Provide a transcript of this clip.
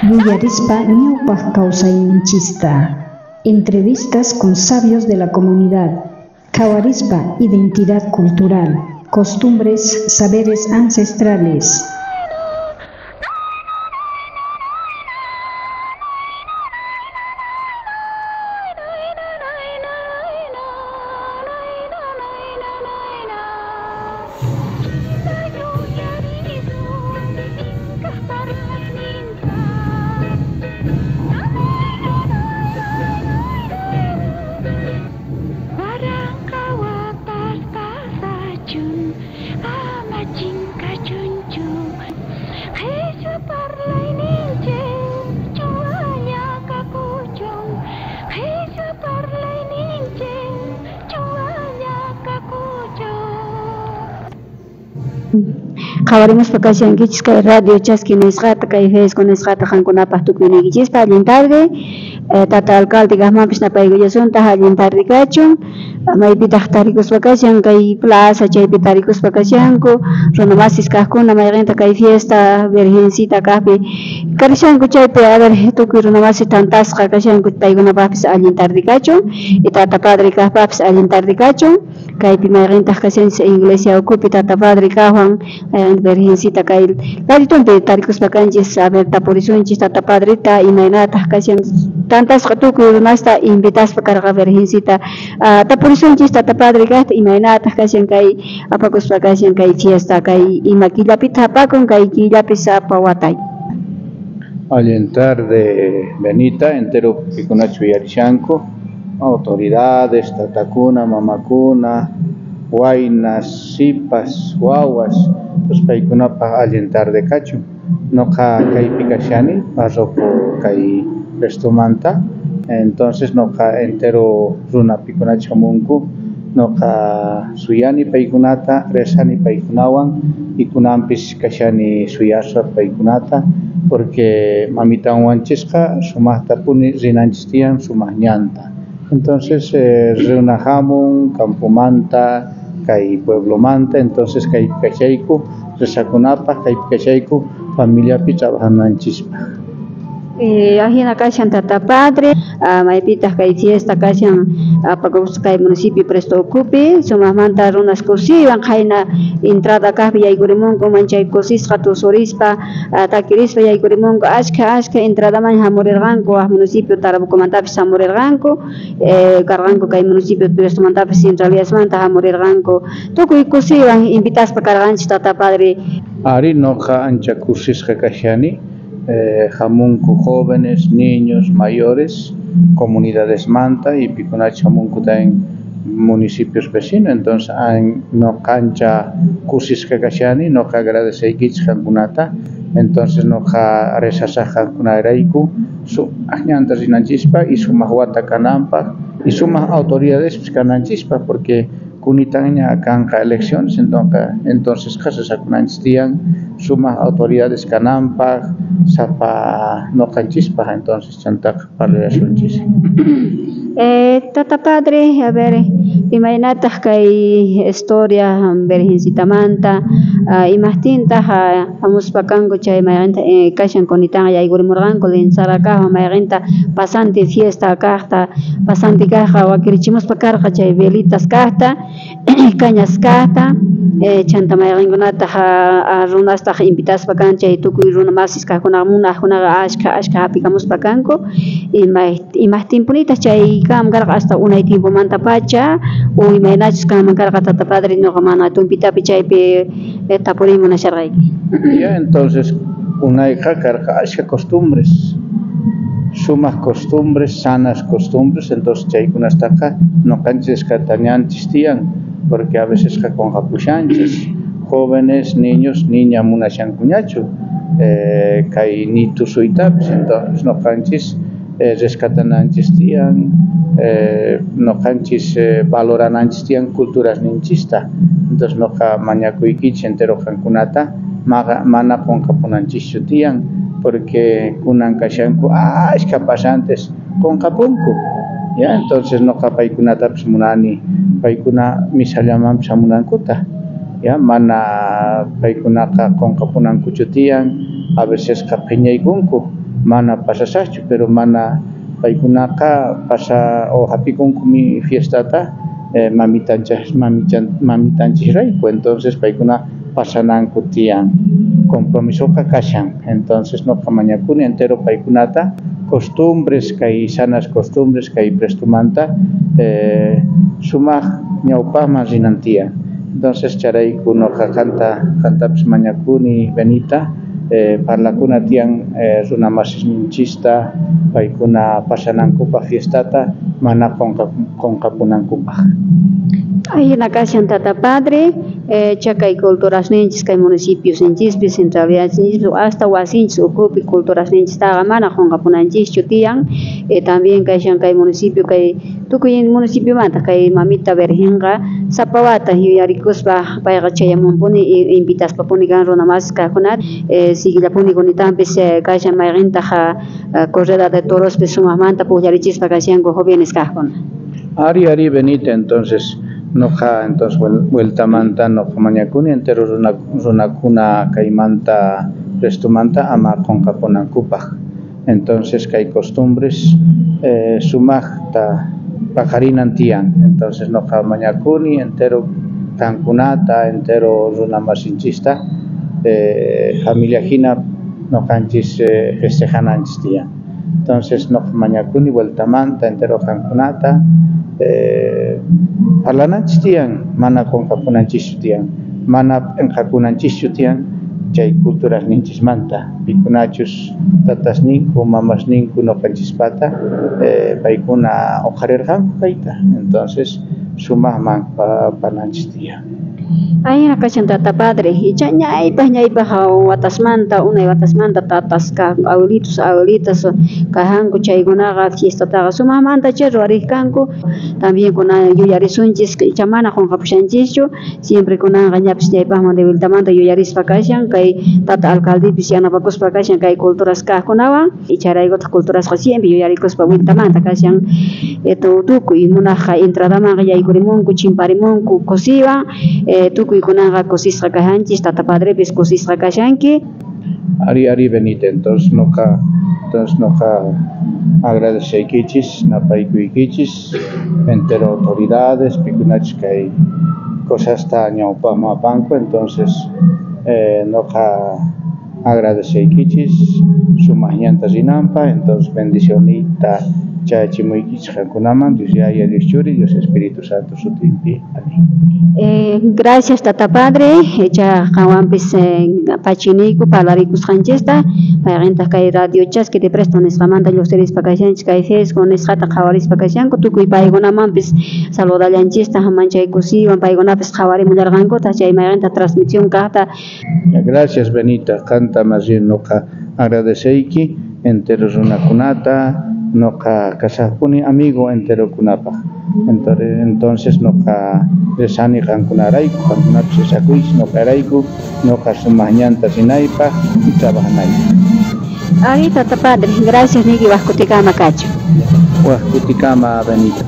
Yuyarispa ñawpaq kawsayninchista. Entrevistas con sabios de la comunidad. Kawarispa identidad cultural. Costumbres, saberes ancestrales. Qawaremos pakashankichis kay radio chaski nisqata kay Facebook nisqata qankunapaq tukuyniykichispa allin tarde tata alcalde kaqmanpish napaykullasunta allin tarde kachun maypitaq tarikuspa kashan kay plaza chaypi tarikuspa kashanku runamasis kaqkuna mayqinta kay fiesta virgencita kaqpi karishanku chaypi a ver tukuy runamasis tantasqa kashanku paykunapaqpis allin tarde kachun y tata padre kaqpaqpis allin tarde kachun kaypi mayqintaq kashanchis iglesia ukupi tata padre kaqwan virgencita kay laritunpi tarikuspa kanchis a ver tapurisunchis tata padrita imaynataq kashan tantasqa tukuy runasta invitaspa karqa virgencita tapurisunchis tata padre kaqta imaynataq kashan kay apakuspa kashan kay fiesta kay ima killapita hapakun kay killapis apawatay. Alentar de Benita, entero pikunachu yarishanku, autoridades, tatakuna, mamakuna, waynas, sipas, wawas, pues paykunapaq alentar de kachu. Noqa kaypi kashani, parroco kay restumanta, entonces noqa entero runa pikunachu hamunku, noqa suyani paykunata, resani paykunawan, y kunampis kashani suyaspa paykunata, porque mamitanwanchisqa sumaqtapuni rinanchis tiyan sumaq ñanta. Entonces reunahamun campomanta, kay pueblomanta, entonces kay kachayku resakunapaq, kay kachayku familiapi trabajananchispaq. Ajina kashan tata padre, maypitaq kay fiesta kashan apakus kay municipio Presto Ukupi, sumaqmanta runas kusiwan qayna entrada kaqpi yaykurimunku manchay kusisqa tusurispa, takirispa yaykurimunku ashka entradaman hamurirqanku municipio Tarapukumantapis hamurirqanku, karqanku kay municipio Prestomantapis centraliasmanta hamurirqanku, tukuy kusiwan invitaspa karqanchis tata padre. Ari noqa ancha kusisqa kashani. Hamunku jóvenes, niños, mayores, comunidades manta y pikunach hamunku en municipios vecinos, entonces no cancha kusis kashani, no agradeceikich hankunata, entonces no resasaja kunaraiku, su añantas inanchispa y su mahuata kanampa y su autoridades kananchispa porque kunitaña kanja elecciones, entonces casas akunanchistian suma autoridades kanampa sapa no canchispa, entonces chantak para sunchis. Tata padre, a ver, imaynataq kay historia virgencita manta imahtinta hamuspakanku chay mayqinta kashan kunitaqa yaykurimurqanku linsarakaqa mayqinta pasante fiesta kaqta pasante kaqqa wakirichimuspa karqa chay velitas kaqta cañas kaqta chanta mayqinkunata runastaq invitaspa kan chay tukuy runa masis kaqkunaqa munaqkunaqa ashka hapikamuspa kanku imahtinpunita chay kam karqa hasta unay tiempomanta pacha o imaynachus kaman karqa tata padre ñuqa mana tumpitapi chaypi tapurimmunasharqayki. Ya entonces unayqa karqa ashka costumbres, sumas costumbres, sanas costumbres, entonces chaykunastaqa noqanchis katañanchis tiyan, porque a veces qhakunqapushanchis jóvenes, niños, niña munashankuñachu kay ni tusuytapis, entonces noqanchis rescatananchis tiyan, noqanchis valorananchis tiyan culturas ninchista, entonces noqa mañakuykich entero qankunata mana qunqapunanchischu tiyan, porque kunan kashanku ashka pasantes qunqapunku, ya entonces no paykunata pues munani paykuna misallaman shamunankuta ya mana paykunaqa qonqapunankuchu tiyan a veces qapiñaykunku mana pasasaqchu pero mana paykunaqa pasa o hapikunku fiestata mamitanchirayku entonces paykuna pasananku tiyan compromisoqa kashan entonces noqa mañakuni entero paykunata costumbres kay sanas costumbres kay prestumanta sumaq ñawpaqman rinantiyan entonces charayku noqa qantapas mañakuni Benita parlakuna tiyan runa masisninchista paykuna pasanankupaq fiestata mana qonqapunankupaq. Ayna kashan tata padre, chakay culturas ninchis kay municipios ninchispis centralidades ninchis hasta wasinchis ukupi culturas ninchis taga mana qonqapunanchischu tiyan también kashan kay municipio kay tukuy municipio manta kay mamita Virgenqa sapawata yuyarikuspa payqa chayamunpuni invitaspampuni kan runa masisqakunata sigillapuni kunitampis kashan mayqintaqa corrida de torospis sumaqmanta puqllarispa kashanku jóvenes kaqkuna. Ari Benita entonces noqa entonces vueltamanta noqa mañakuni entero runakuna kaymanta prestumanta ama qonqapunankupaq entonces kay costumbres sumaqta paqarinan tiyan entonces noqa mañakuni entero kankunata entero runa masinchista familia hina noqanchis festejananchis tiyan entonces noqa mañakuni vueltamanta entero kankunata parlananchis tiyan mana qonqapunanchischu tiyan mana p'inqakunanchischu tiyan chay culturas ninchismanta pikunachus tatas ninku mamas ninku noqanchispata paykuna uqarirqanku kayta entonces sumaqman pananchis tiyan. Ayna kashan tata padre icha ñaypaq watasmanta unay watasmanta tatasqa abuelitos abuelitas kajanku chaykunaqa fiestataqa sumaqmanta chay ruwarirqanku también kuna yuyarisunchis icha mana qonqapushanchischu siempre kunaqa ñapis ñaypaqman de vueltamanta yuyarispa kashan kay tata alcaldepis yanapakuspa kashan kay culturas kaqkunawan icharaykuta culturasqa siempre yuyarikuspa vueltamanta kashan tukuy munaqqa entradamanqa yaykurimunku chimparimunku kusiwan tukuy kunaqa kusisqa kajanchis tata padrepis kusisqa kashanki. Ari Benita entonces noqa agradeceykichis napaykuykichis entero autoridades pikunachis kay cosasta ñawpaqman apanku entonces noqa agradeceykichis sumaq ñanta rinanpaq entonces bendicionita chayachimuykichis qankunaman Dios Yaya Dios Churi Dios Espíritu Santo sutinpi amén. Gracias tata padre echa qawanpis pachiniyku parlarikusqanchista payqinta kay radio chaski te presto nisqamanta lluqsirispa kashanchis kay Facebook nisqata qawarispa kashanku tukuy paykunamanpis saludallanchista manchaykusiwan paykunapis qawarimullarqankuta chay mayqinta transmisión kaqta. Gracias Benita qanta más bien noqa agradeceyki entero runakunata noqa kasaqpuni amigo entero kunapaq entonces noqa resani qankunarayku qankunapis risakuychis noqarayku noqa sumaq ñanta sinaypaq y trabajanaypaq. Ari tata padre gracias niki waqkutikama kachu. Waqkutikama Benita.